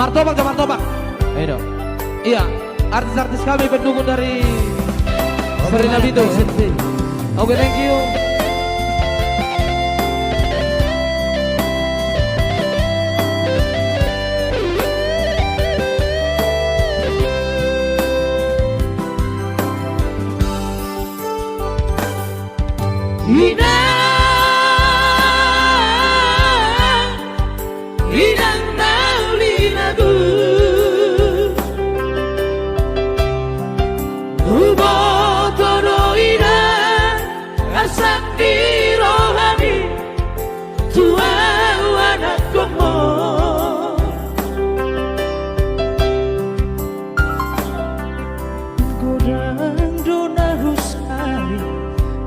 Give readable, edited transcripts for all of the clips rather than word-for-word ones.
Martabak dan martabak. Ayo dong. Iya, artis-artis kami pendukung dari Serena Bito. Oke, thank you. Inang naulinagu Ubotoro inang asak di rohani Tua anak komo Godang dona rusali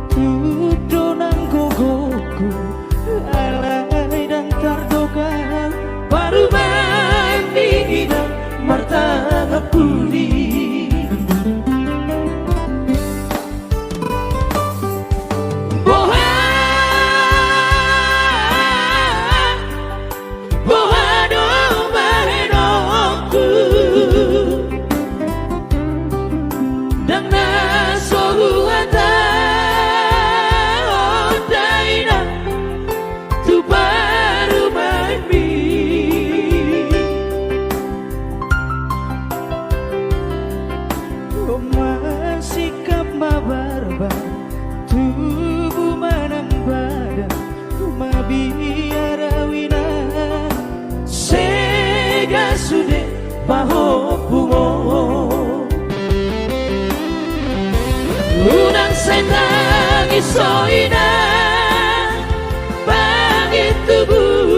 Tuk donang gogoku Alay dan tardoga Baru mandi dan martabak puli sikap mabarba tubuh manang badan mabiara wina sega sude baho bungo unang senang isoina bagi tubuh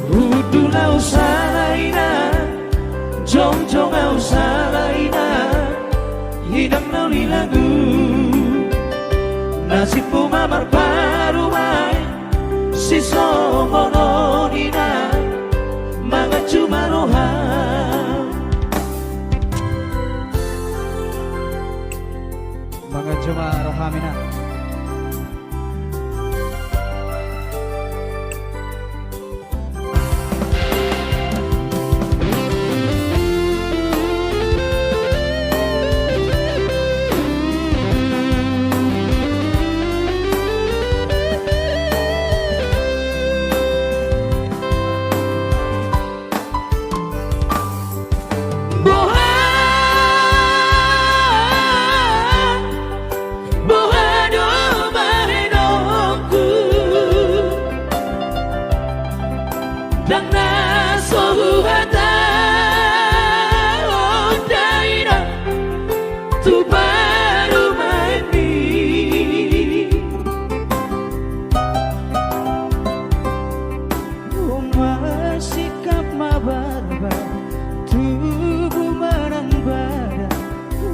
Udulau salaina, jong-jong au salaina, hidang nauli lagu, nasibku mamar baru main, si somononina, manga cuma roham, manga cuma rohamina. Dan nasohu hata ondaina tu baru maini sikap mabarba tubuh manang badan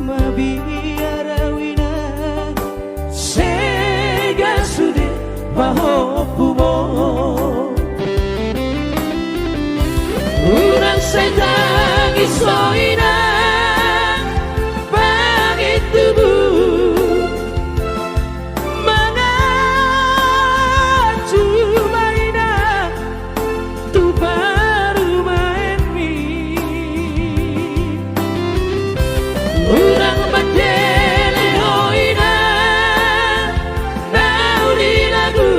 mabiara wina sega sude baho bumo Urang sedang isoina bagi tubuh mengacu maina tu baru main mi Urang mandele hoina nauli lagu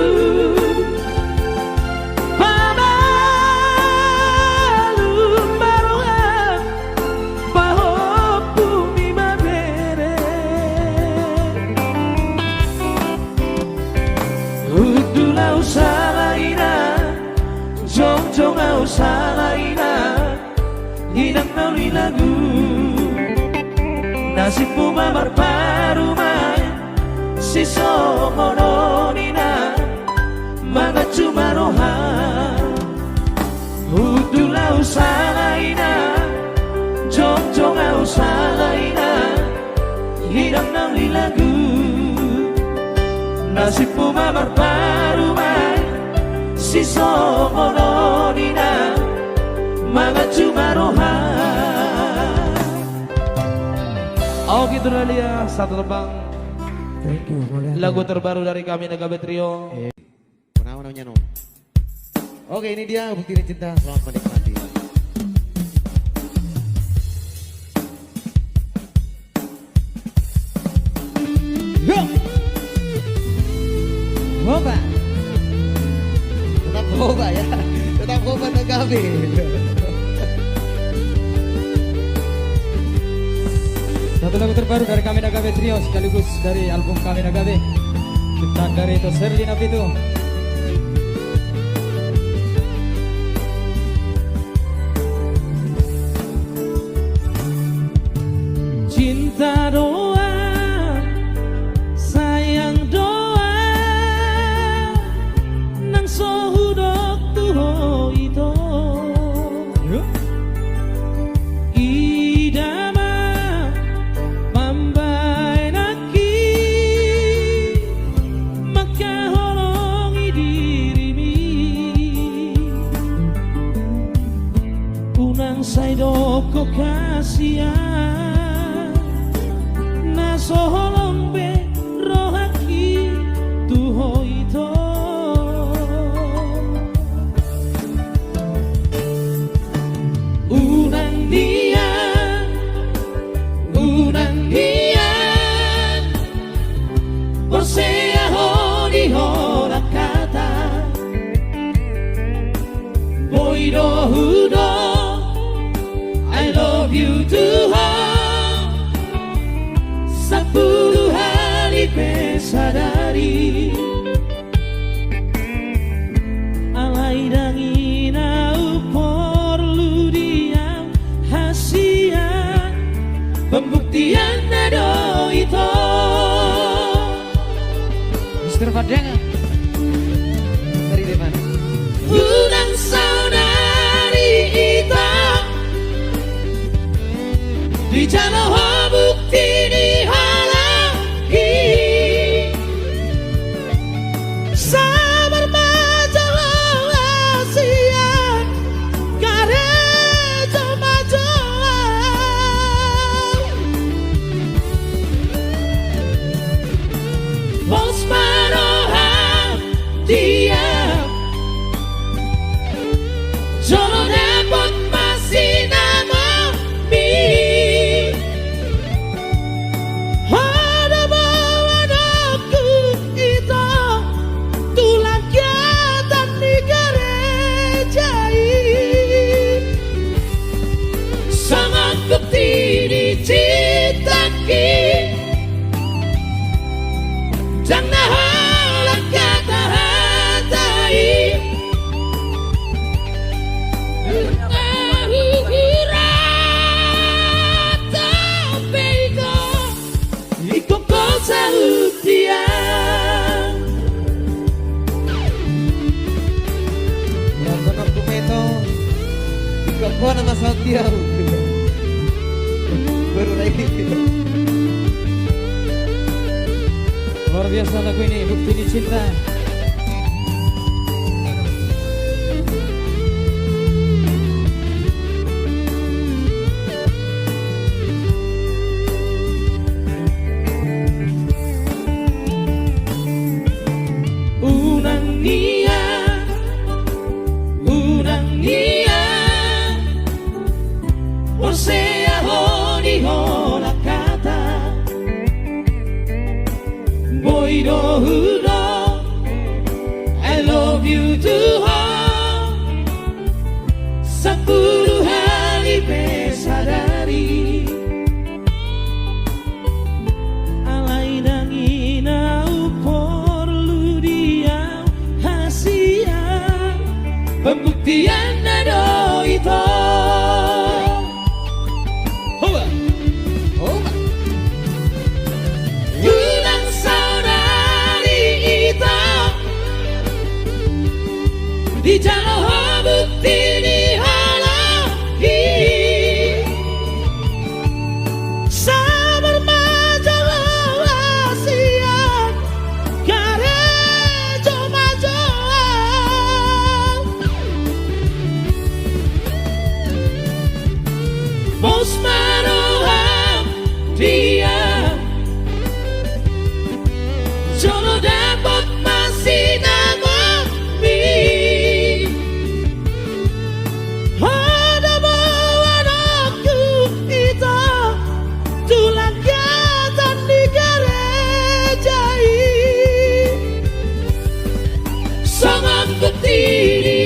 Udulau salaina, jong-jong au salaina, hidang nauli lagu, nasibku mamar baru main, si somononina, manga cuma roham. hilang ng ilagu nasibmu mamar parumay sisokono nina mga cumarohan. Oke itu Dalia, satu tebang Thank you. Boleh. lagu terbaru dari kami Nagabe Trio. Namanya Nom. Oke, ini dia Bukti Cinta. Selamat menikmati. Yo. Boba. Tetap boba ya. Tetap boba Nagabe. Satu lagu terbaru dari kami Nagabe Trio sekaligus dari album kami Nagabe. Ciptaan dari Toserli Nabitu. Cinta doa, sayang doa, nang sohudok tuho ito. Idama, pambay naki, makahulongi dirimi. Unang saydok ko kasihan. Soholong be rohaki tuho ito unang dia Posea honi hora kata Boido hudo I love you too Sepuluh hari pesadari alai dangina perlu diam hasia pembuktian nado itu Mr. Padang Dari depan. unang saudari itu di jalan bukti di sabar majalah Asia karejo majalah bos marohan diam solo dapat masih nama mi ada bawa aku itu tulang kiatan di gereja sangat bukti dicitaki jangan halang kata hatai Iko cosa utian Yang benar Kumeto. Ikaw po na masautiyaw. Baru lagi. luar biasa lagu ini Bukti Ini Cinta. unang nia Posea honi hola kata Boido hudo I love you too Sepuluh hari pesadari alai dangina perlu diam hasia pembuktian nado itu unang saudari itu di jalan bukti dihalangi sabar majalah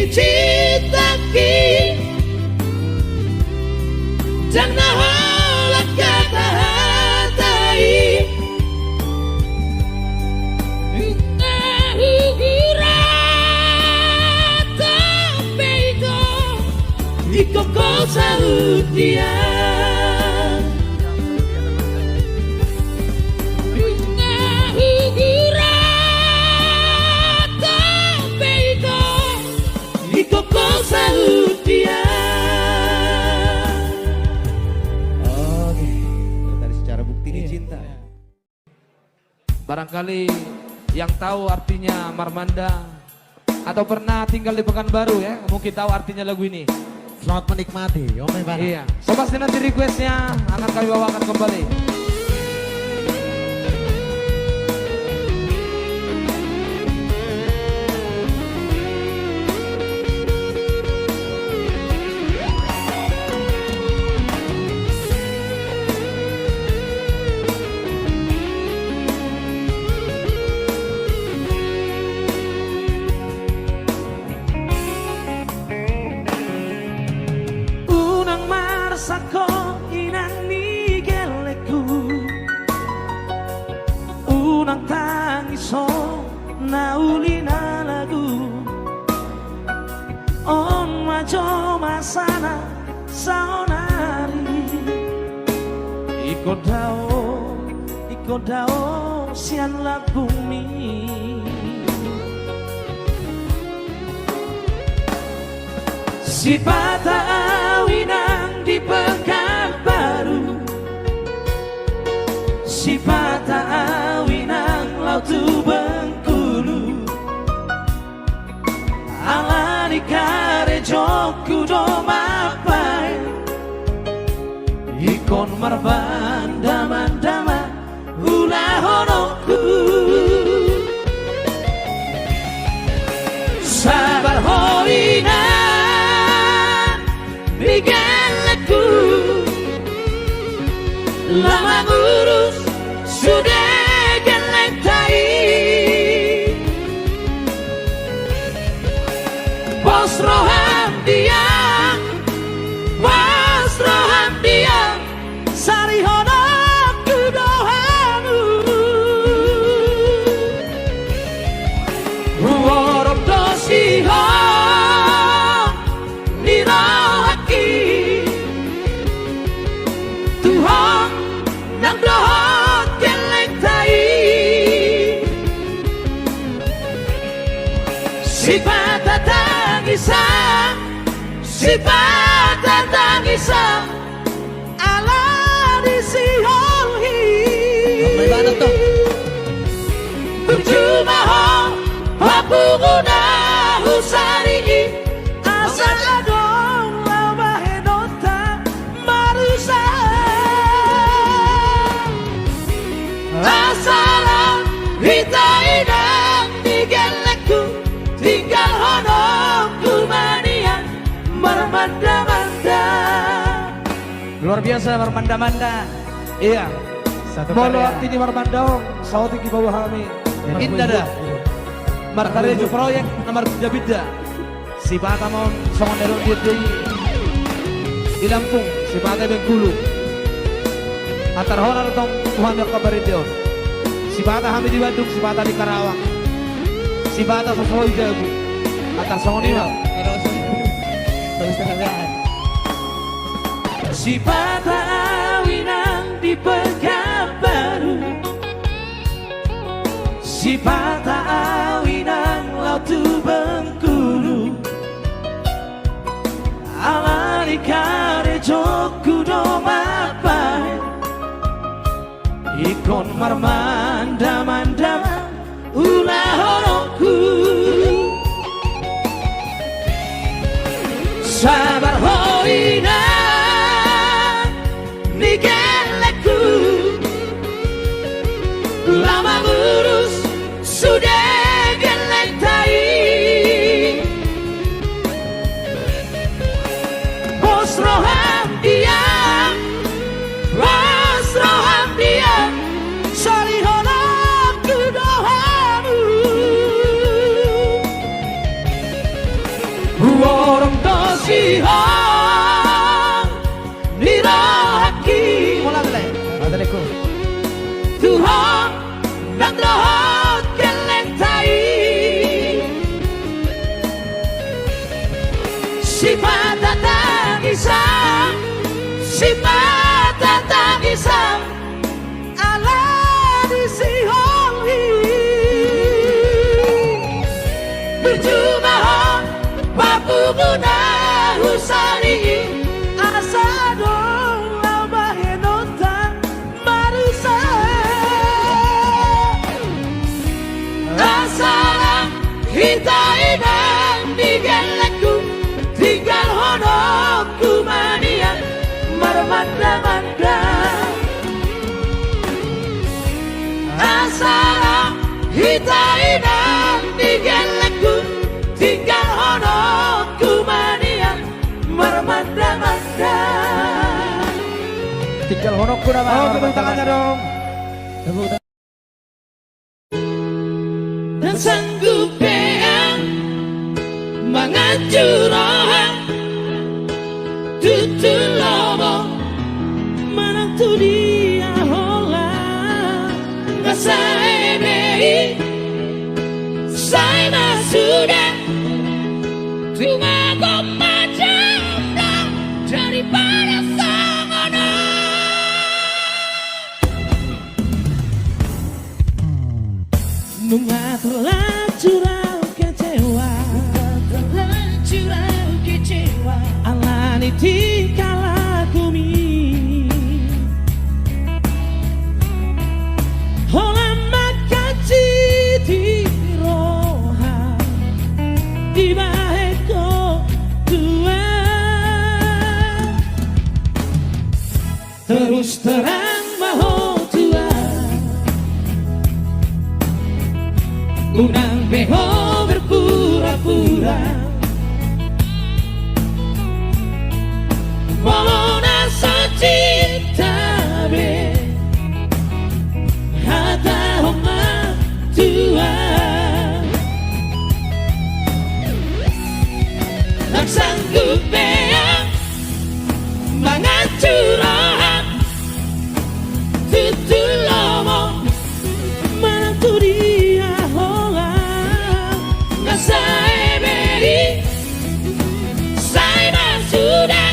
dicintaki jangan holak kata hatai Iko kau saut dia Iko kau saut dia Oke, tadi secara bukti ini cinta. Barangkali yang tahu artinya Marmanda atau pernah tinggal di Pekanbaru ya, mungkin tahu artinya lagu ini. Selamat menikmati, Om Ivan. Iya, so pasti nanti requestnya akan kami bawakan kembali. Sako inang nigeleku Unang tangiso naulina lagu On majo masana saonari Iko dao sian la bumi Si pata awinang di Pekanbaru Si pata awinang lautu Bengkulu Ala di kare joku do mapai Ikon marbanda-mandama ulah honoku Sabar hoina Migalaku lama ngurus sudah geletai Bos roham dia Sari honok kudohanu Warok dosiho Tuhan nang dohot geletai Sifat tangisa ala disiholhi Mana tuh? Percuma aku guna usari asa adong lama hedota marusa Asalam hita inang digeleku tinggal honok kumanian Marmanda-manda Luar biasa Marmanda-manda. Iya. Satu Molo karya. arti di Marmanda, sawati ki bawah kami. Indah dah. Markarya proyek nomor 3 bida. Si Bata mau songon dero di Lampung, si Bata Bengkulu. Antar honor tong Tuhan yang kabariteon. Si Bata kami di Bandung, si Bata di Karawang. Si Bata sesuai jago. Antar songon ini. Si pata awinang di Pekanbaru Si pata awinang lautu Bengkulu Ala di kare joku do mapai Ikon marmanda-manda ulah honokku Sabar hoina Nigeleku lama ngurus sudah geletai Bos roham dia Sari si mata tangisan ala di si holi berjumpa papuguna husani asado labahenota marusa asara kita inang digeleku tinggal honokku mania marmanda-manda asara kita inang digeleku tinggal honokku mania marmanda-manda Tinggal honokku nama. Oh, tepuk tangannya dong. dan sanggup yang menghancurkan tutul lobo menantu dia hola ngasa ebei saya sudah cuma kau macam daripada sangono nunga terlanjur kecewa alani tikala kumi hola makaji di roha di baheko tua terus terang maho tua unang beho berpura-pura Mona cinta be hata homa tua tak sanggup beang menghancurkan tutul lomo menantu dia hola ngasa eberi saya sudah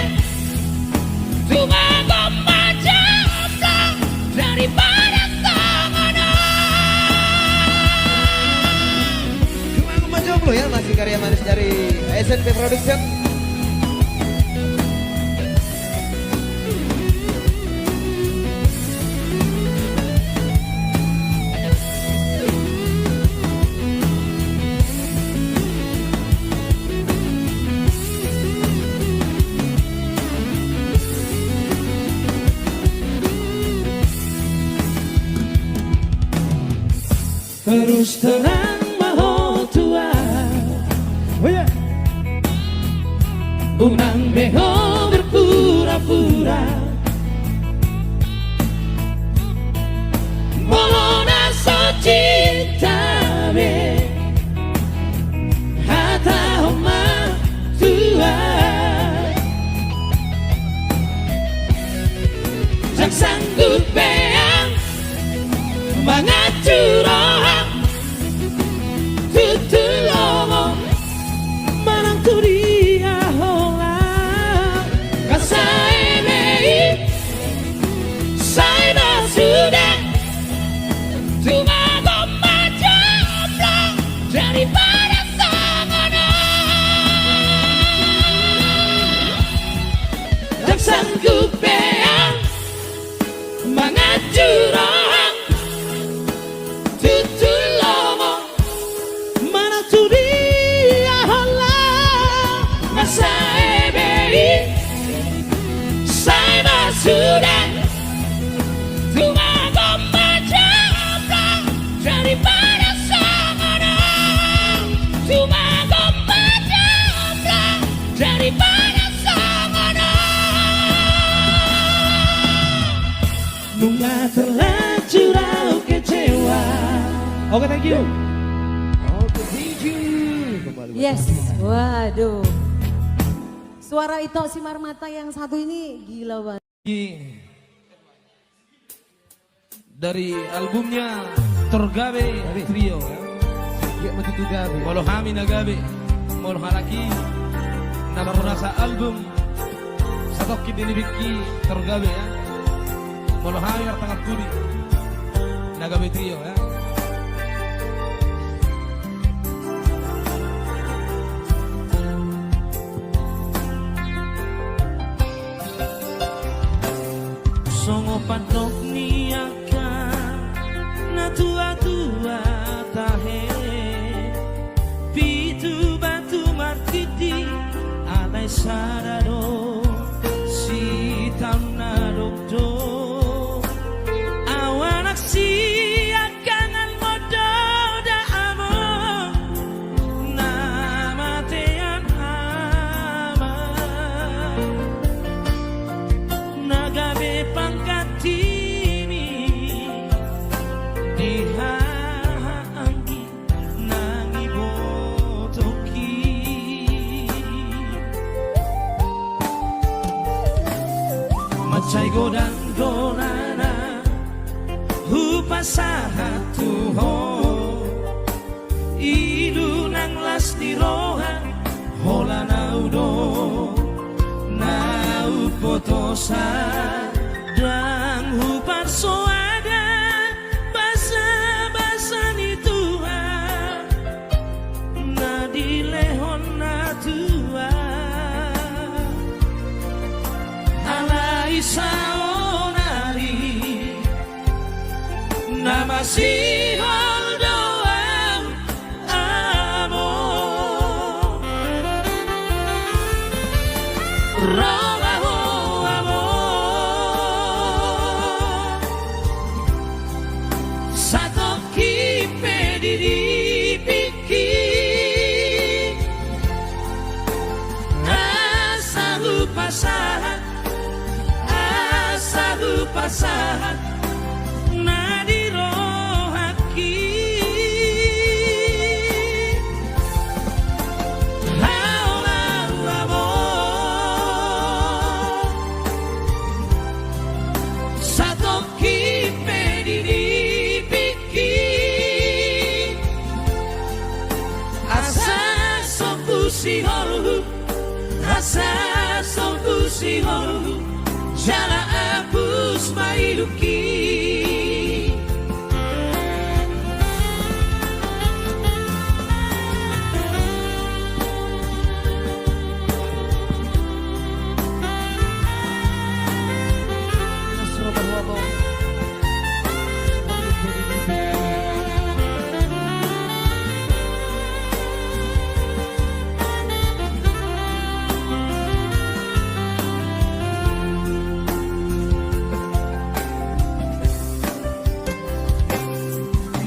cuma kau macam daripada sangono Cuma jomblo ya, masih karya manis dari SNP Production. terus terang maho tua Oh ya. unang beho berpura-pura Mona cinta be hata homa tua tak sanggup beang menghancurkan tutul lomo menantu dia hola kasa ebei saya sudah cuma kau macam daripada sangono tak sanggup beang menghancurkan tutul lomo menantu dia hola masa ebei saya sudah cuma kau macam daripada sangono cuma kau macam daripada sangono nunga terlanjur kecewa. Oke, thank you. Oke, thank you. Kembali. Yes, waduh. Suara itu si Marmata yang satu ini gila banget. Dari albumnya Torgabe Trio. Ya, begitu gabi. Walau hami nagabe, walau halaki, nama merasa album Satu kini biki tergabe ya. Molohami tengah turi. Nagabe trio ya. Songo patok niaka na tua-tua tahe pitu batu martiti alai sarado si tamna dokdo awanak si akangan modo da amo namatean ama nagabe pangkat timi dihaanggi nangi botoki macai godang donana hupasahat tuho idu nang las di roha hola naudo nau potosa dan hupar soada basa-basa ni Tuhan na dilehon na tua alai saonari na masihol doang amo Robaho amo Sato kipe diri piki Asahu pasahan Nadiro haki Haulau amo Sato kipe diri piki Asa soku si holu Asa soku si holu Jala abus mailuki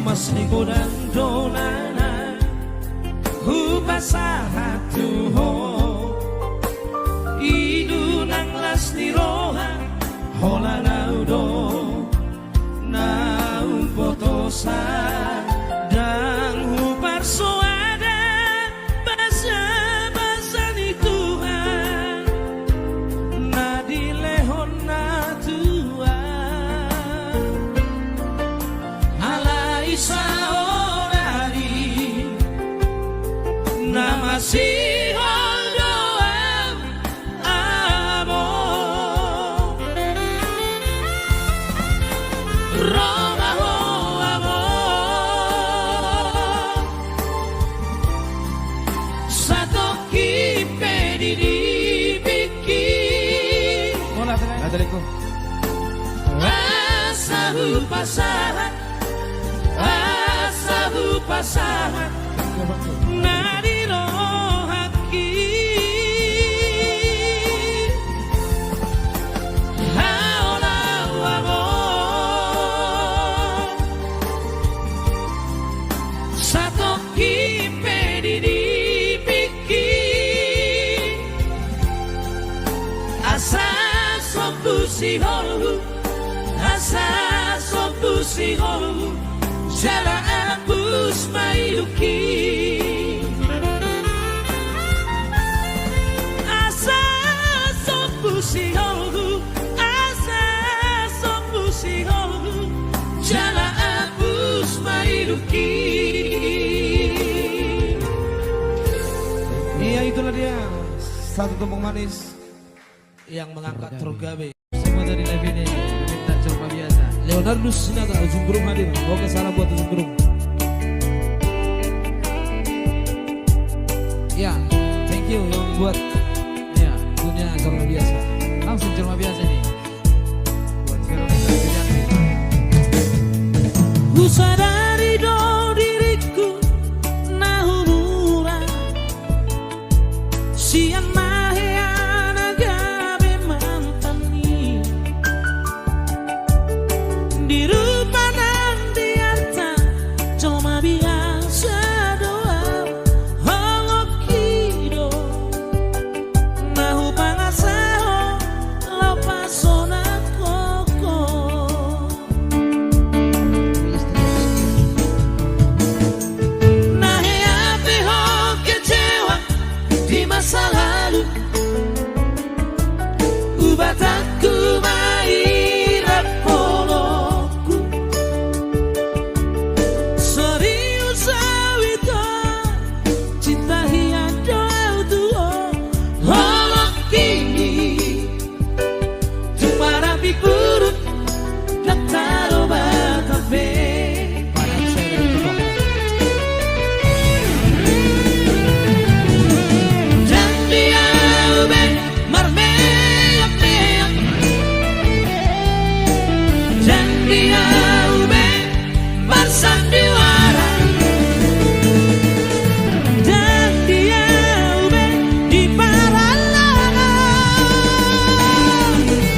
Mas liburan donana hupasahat tuho idu nang las di roha hola naudo naum potosa dan hupar soada basa-basa ni Tuhan na dilehon na tua alai saonari namasihol doang amo Robaho amo Sato kipe diri piki Nadaliku. Asahu pasahan Asahu pasahan Nadiro haki Haulau amo Sato kipe diri piki Asa soku si holu Asa soku si holu Jala abus mailuki Asa soku si holu Asa soku si holu Jala abus mailuki Iya itulah dia satu tumpeng manis yang mengangkat Trogabe. Semua dari live ini meminta cuma biasa. Leonardo Sinaga Ujung Berung hadir. Oke, salam buat Ujung Berung. Ya, thank you yang buat ya punya cuma biasa. Langsung cuma biasa nih. Buat Veronica Widianti. Ku sadari do diriku na hubura siang mahea gabe mantani di rupa dan di harta cuma biasa doa holokido nahu pangasaho lapasona koko nahe ape ho kecewa di masa lalu ubataku maira poloku serius awito cinta hiado autuo holokini tumarapi buruk dan taro batabe dan dia ube marmeyak meyak dan dia ube marsandiwara dan dia ube di paralana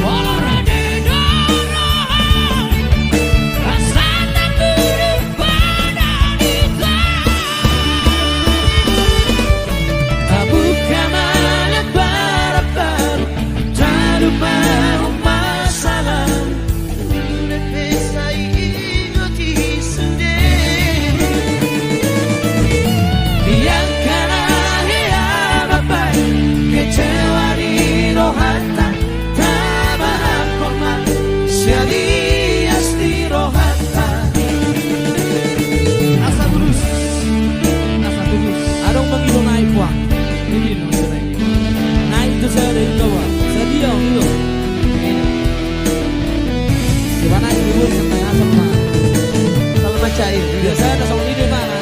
olahraga doroha rasana buruk pada kita bukan malam baru-baru tak lupa masalah saya ingoti sendiri biarkan ya bapak kecewa di rohata tabah koma serius di rohata asa tulus Adong mangilo naik puang. Ini loh sudah ini. Nah itu saya dari bawah. Saya diam itu. Gimana ibu sampai asal mah? Kalau macair. Biasa ada sama ide mana?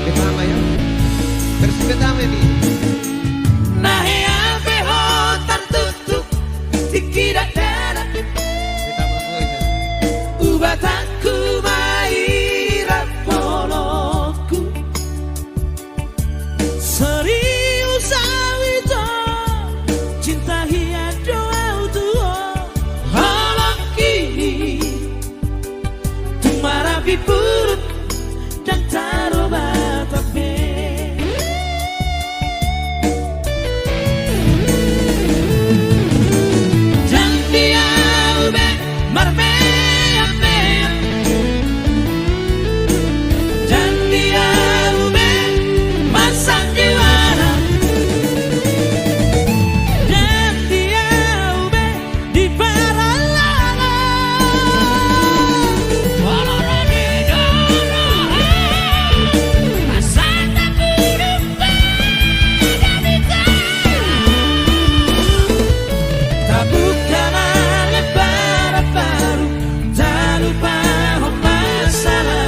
Pertama ya. Versi pertama ini. nahe ape ho tertutup dikira darah Pertama voice. ubataku maira poloku serius awito cinta hiado autuo holokini tumarapi buruk dan taro batabe dan dia ube marmeyak meyak dan dia ube marsandiwara dan dia ube di paralana olahraga doroha rasana buruk pada kita tak bukan malam baru-baru tak lupa masalah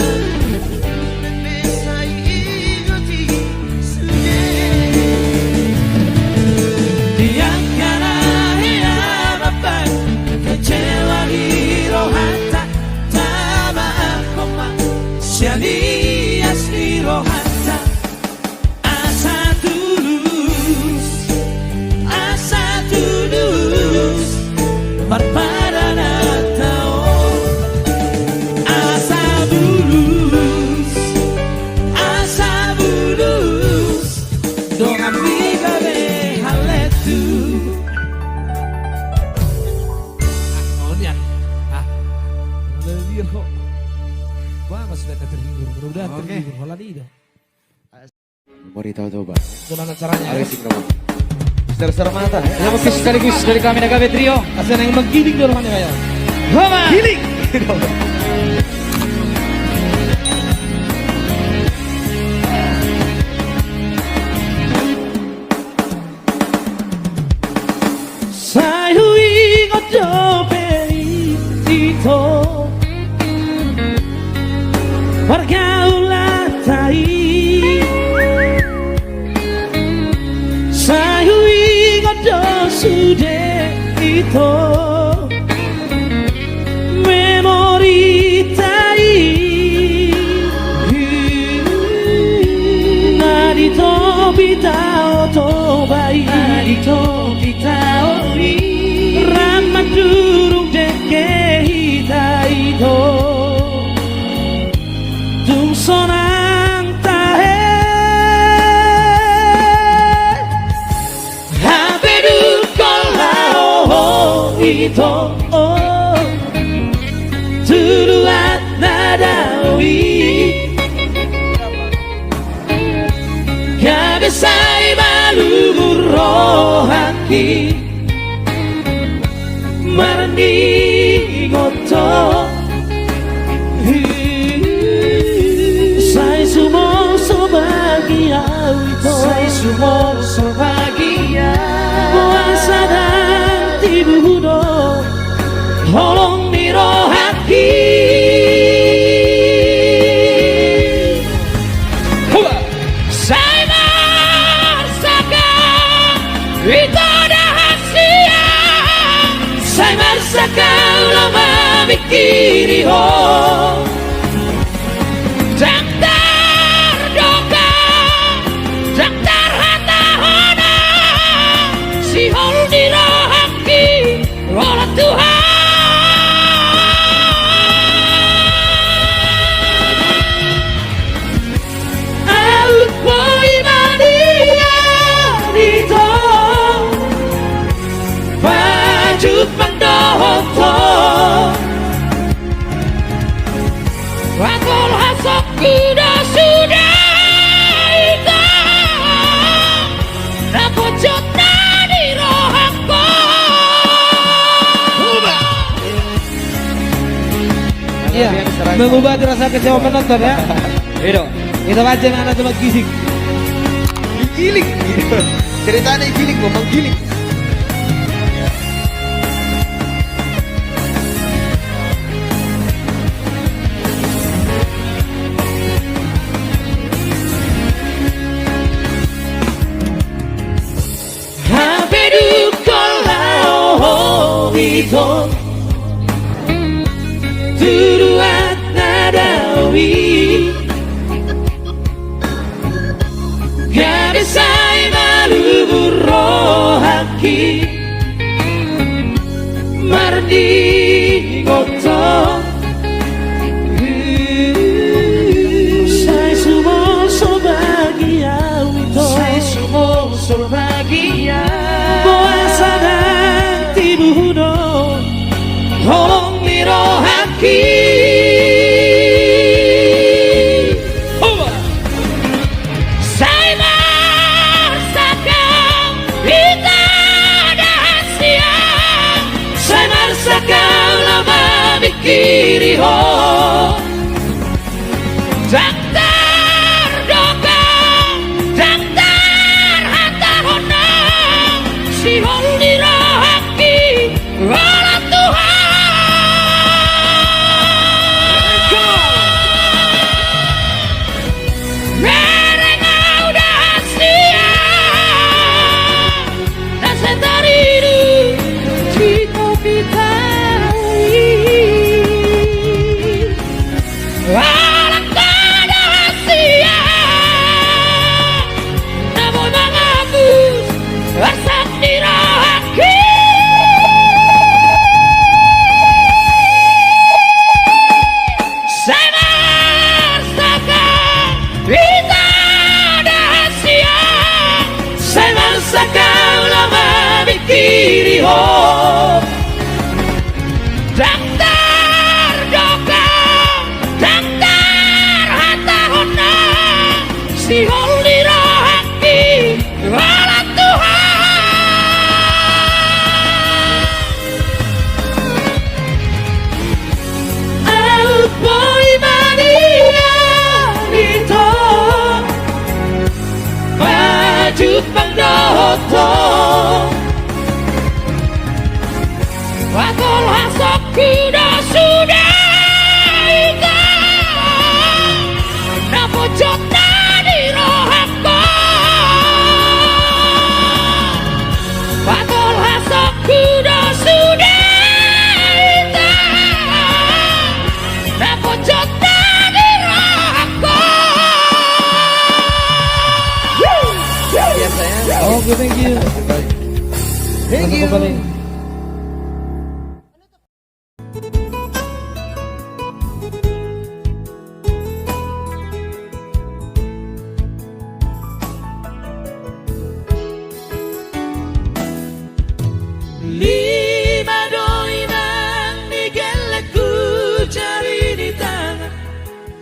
saya ingoti sendiri biarkan ya bapak kecewa di rohata tabah koma serius di rohata asa tulus berpadana tao asa bulus dong amiga be haletu Oh niat. Lebih kok. Wah masih ada terhibur. Mudah-mudahan Oke. terhibur. Hola nih dah. Mau ditahu coba. Gimana caranya? Ayo sing Terserah mata. Melukis sekaligus dari kami Nagabe Trio. Kasi yang maggiling doon naman kayo. Homa! Giling! Sa'yo ingot joperi dito Pergaulan Sa'yo ingot sude ito Memori tai Narito bitao to bai Narito bitao Ramah durung deke hitai to Dung sonang tahe Habedu kolao ito Tuluat nadawi Kabesai malumurohaki Marani goto Sai sumo sobagia ito Sai sumo sobagia Puasa dan tibudo Holong nirohaki Sai marsaka Ito dahasia Sai marsaka ulama mikiri ho Daktar doka Daktar hata hona Si hol dirohaki Rola Tuhan Out boy mania dito Wajud mandohoto Wakol hasok kuda sudah itu Napojot di rohako Iya, mengubah rasa kecewa penonton ya. Edo. Kita baca yang ada tempat gisik. Giling. Ceritanya giling, ngomong giling. Habedu kolao ito Turuat nadawi Kabesai malumurohaki Mardi goto Sai sumo sobagia ito Sai sumo sobagia Puasa dan tibudo Holong nirohaki Sai marsaka Ita dahasia Sai marsaka ulama mikiri ho Daktar doka Daktar hata hona Si hol dirohaki Rola Tuhan Mereka udah siap Dan setaridu Cito pitai Walang kada siap Namun menghapus Asap dirahaki Kiri ho Daktar doka Daktar hata hona Si hol dirohaki Wala Tuhan Thank you. Kembali. Lima doi nang digeleku jari di tangan,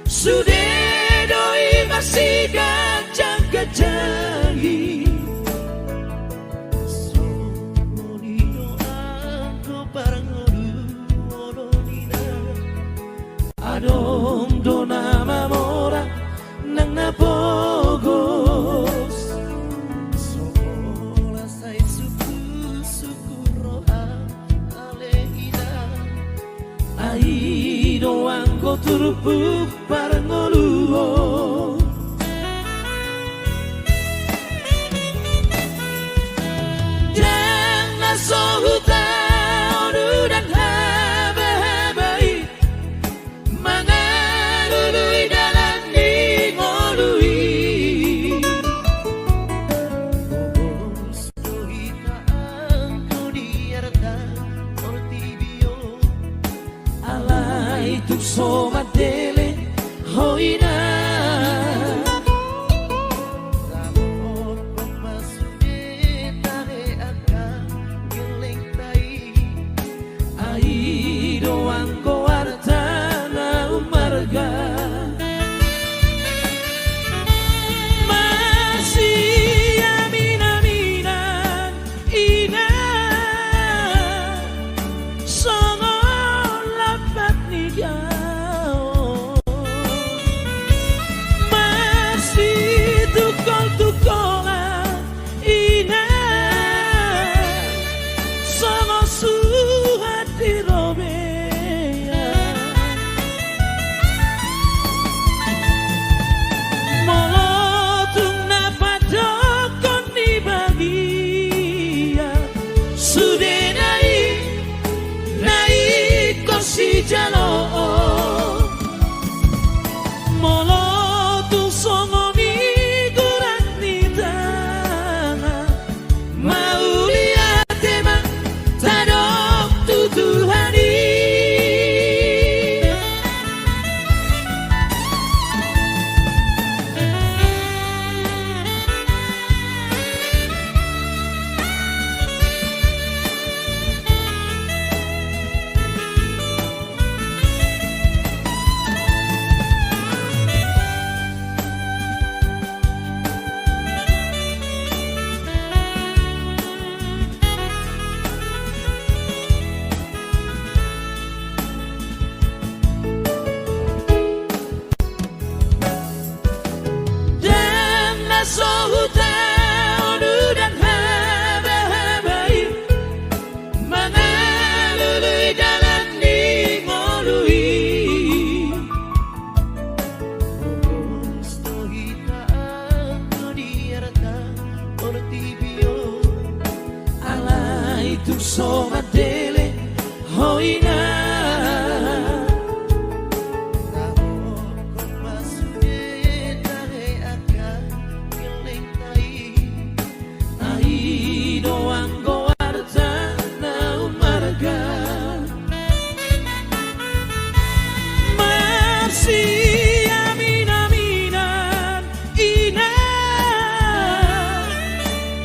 sudah doi masih gajang gajangi. Sonio aku bareng odu nina, adong do nama mora nang napogos. Sokola sai suku roha alehina, ai doang ko turupuk bareng oluo. Jangan sohuta odu dan haba-habai, mangalului dalam ni ngolui. Bobos dohita angko diarta ortibio, alai tuk somat dele hoina. Ai doang ko artana umarga, masih amin-aminan ina songo lapat nigao, masih tukol-tukolan ina songo suhat di Romea. Molotung napadokon di bagia, sudah naik kursi jalo. Molotung songo ni gurat ni tanah, mau lihat emang tadok tutuhani. Dan nasohuta odu dan haba-habai, mangalului dalam ni ngolui. Bobos dohita angko diarta ortibio, alai tuk somat dele hoina. Ai doang ko artana umarga, masih amin-aminan ina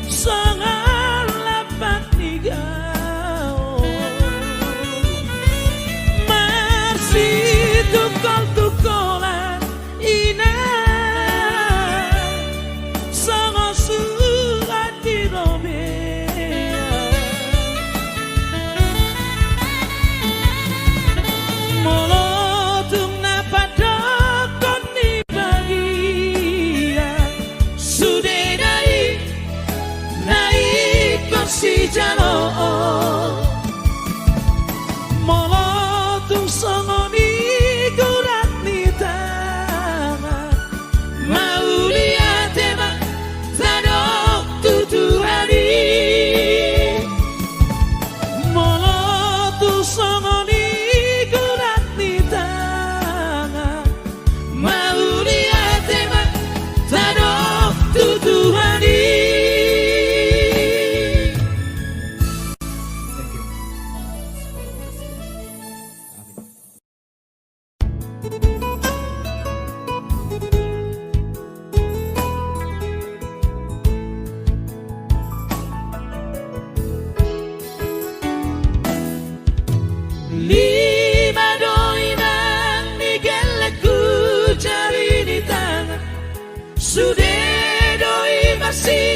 sangat lapat nigao, masih tukol-tukolan ina sangat surat di Romea. Molotung napadokon di bagia, sudah naik kursi jalo. Molotung songo ni gurat ni tanah, mau lihat emang tadok tutuhani. Molotung songo ni gurat ni tanah, mau lihat emang tadok tutuhani.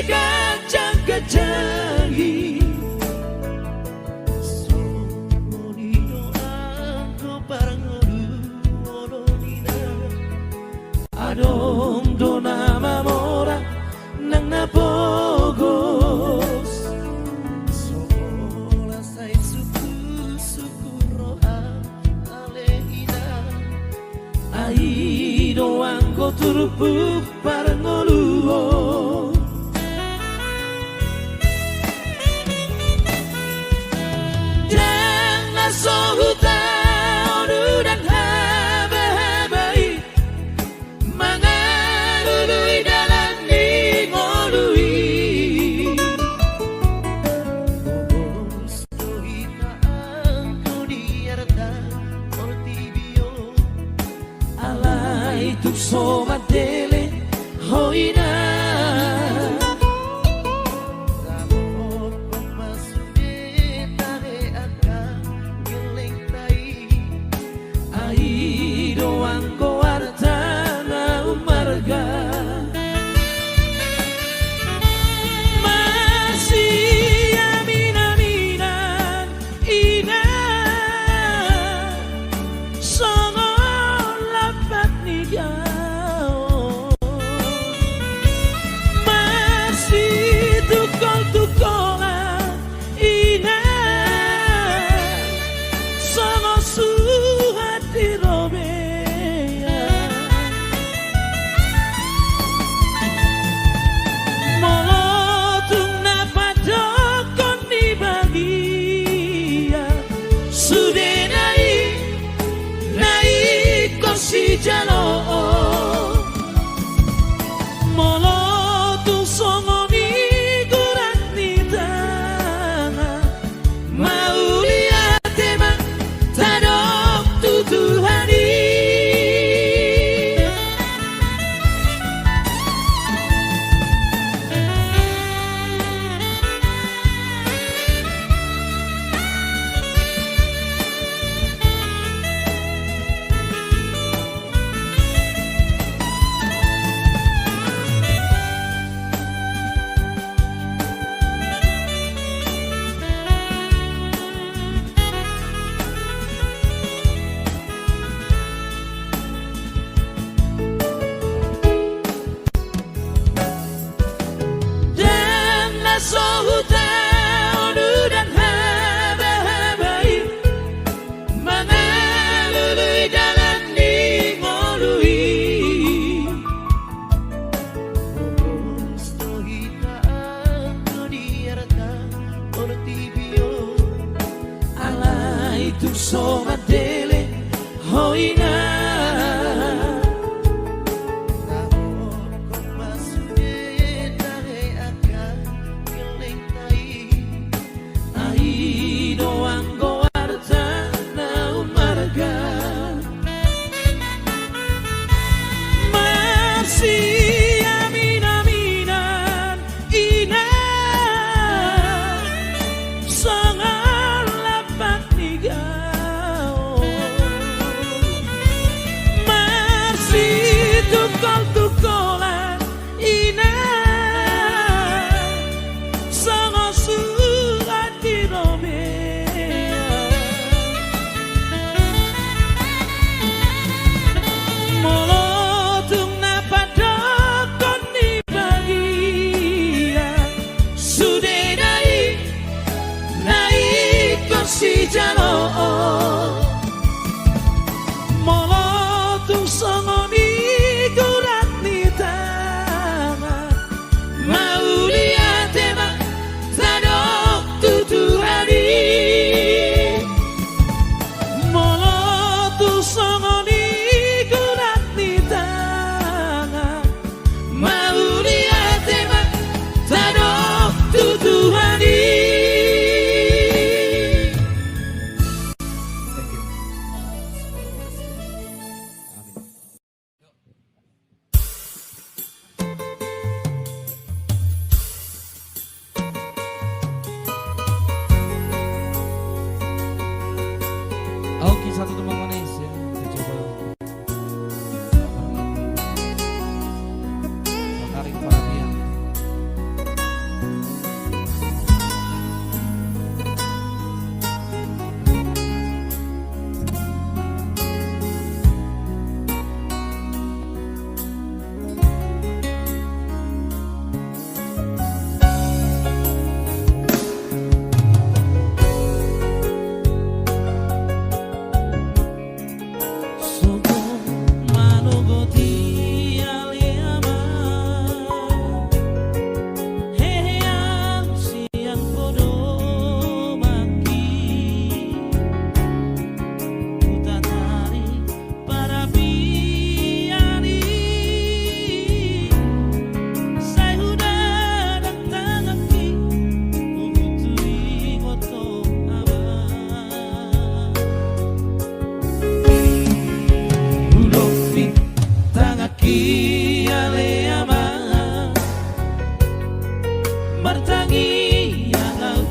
kacang-kacangi Somonido angko parang olonina Adong do nama mora nang napogos Sola say suku roa alehina Aido angko turupuk parang oluo Jangan sohuta odu dan haba-habai Mangalului dalam ngolui Bobos dohita angko diarta ortibio Alai tuk somat dele hoina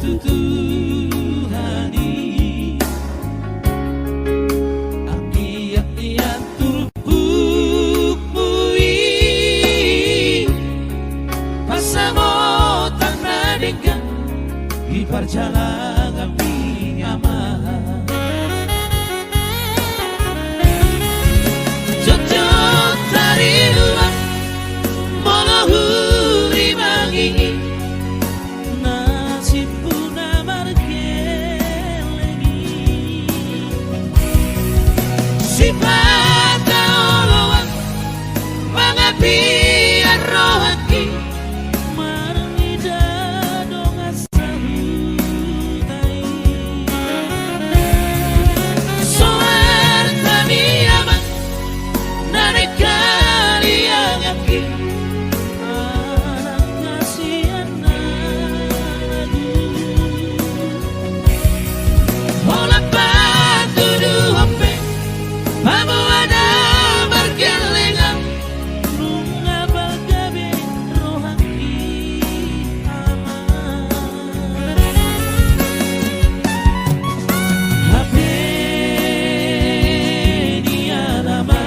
tutuhani Aki yang turupukmui Pasamo tanah dengan di perjalanan aman Jojot dari luar Molohuri mangi Nasib puna margelengi Sifat kaoloan Mangapian rohaki Marnida dong asahutai Soar kami aman Narik kali yang aki Anak kasihan lagu Hola patu du hope Pamu ada bergelengan Nunga balgabe rohaki aman Hape dia nama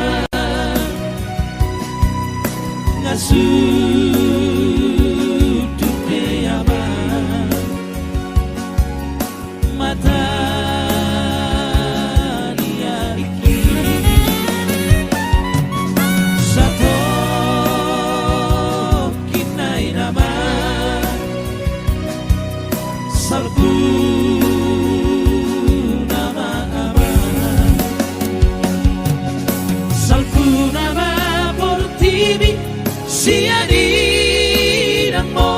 Ngasudupe aman Mata dia iki Satu kinai nama Salbu nama aman Salbu nama portibi Sia di mo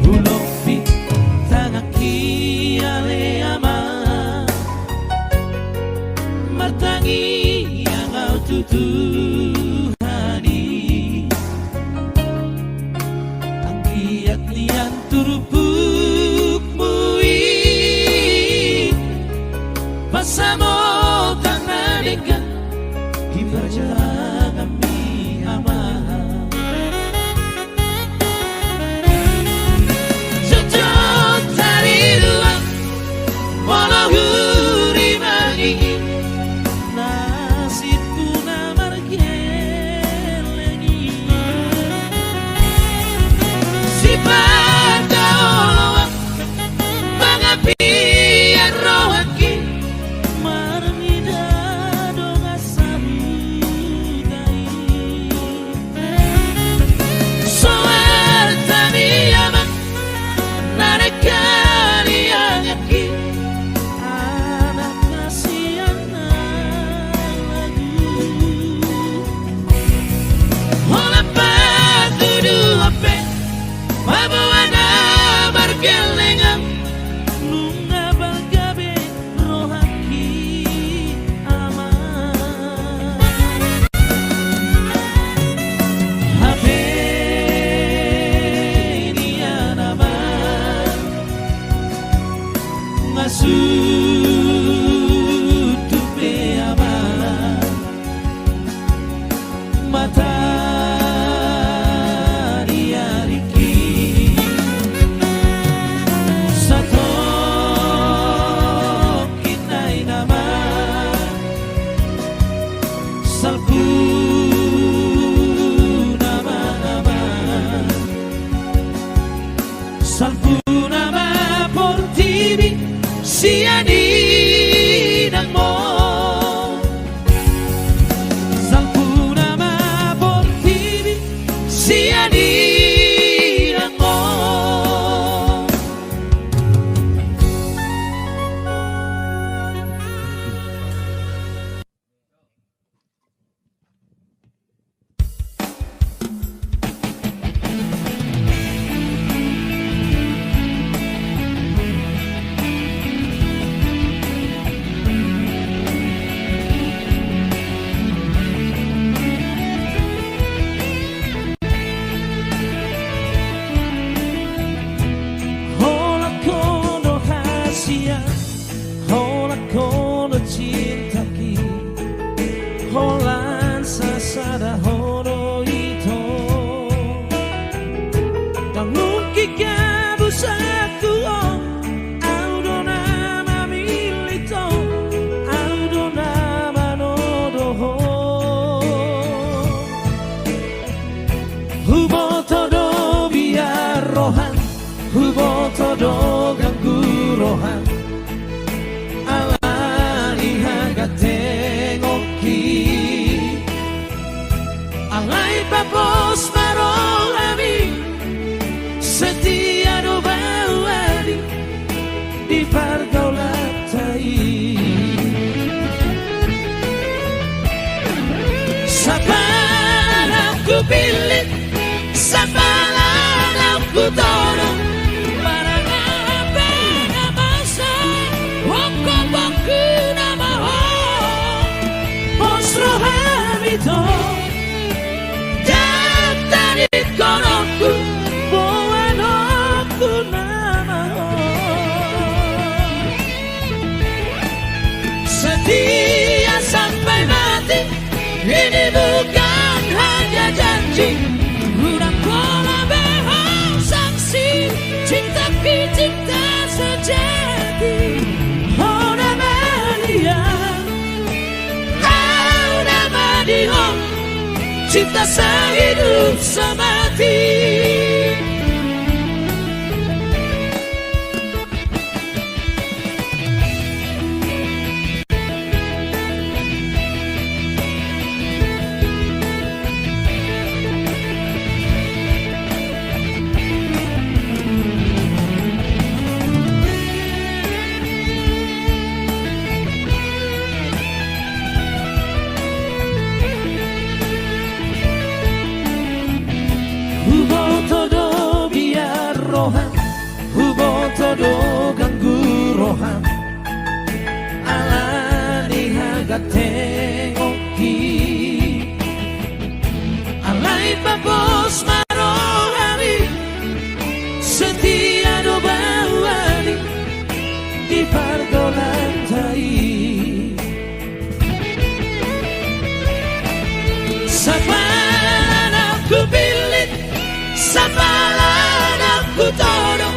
Ulopi tangaki ale ama Martangi yang kau tutuhani Angkiat lian turupukmui Pasamo tanah dengan di perjalanan mi aman Jojot dari luar Molohuri mangi Nasib puna margelengi Sifat kaoloan Mangapian rohaki Marnida dong asahutai Soar tani aman Narik kali yang aki Anak kasihan lagu Hola patu du ape Pabuana bergelengan Nunga balgabe rohaki aman Hape dia nama Ngasudupe aman Mata dia riki Satu kinai nama Salbu nama aman Salbu nama portibi Sia di mo Salbu nama portibi Sia di mo pilih Sambalan aku tolong Marang apa nama sa Wongko bangku nama ho Osro hamito Jatarit konokku Buan aku nama ho Setia sampai mati Ini bukan hanya janji Udah pola behang sanksi Cinta ki cinta sejati Oh nama dia Oh nama dia Cinta sehidup semati todo ganggu rohan alani haga tengoki alai babos marohani setia do bawani di pardolantai sapalan aku pilih sapalan aku todo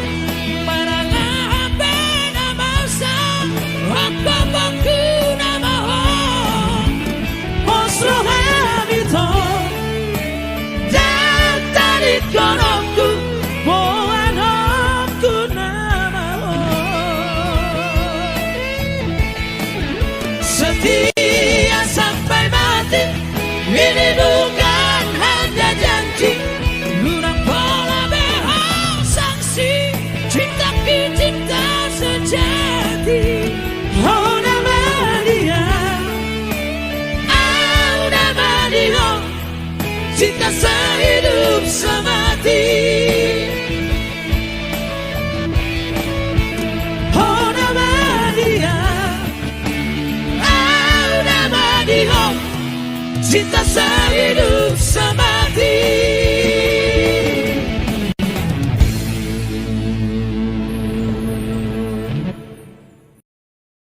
Konokku, buan aku nama ho Setia sampai mati Ini bukan hanya janji Lunak pola behang sanksi Cinta ki cinta sejati Oh nama dia Oh nama dia Cinta sehidup semati Oh nama dia Oh nama dia Cinta sehidup semati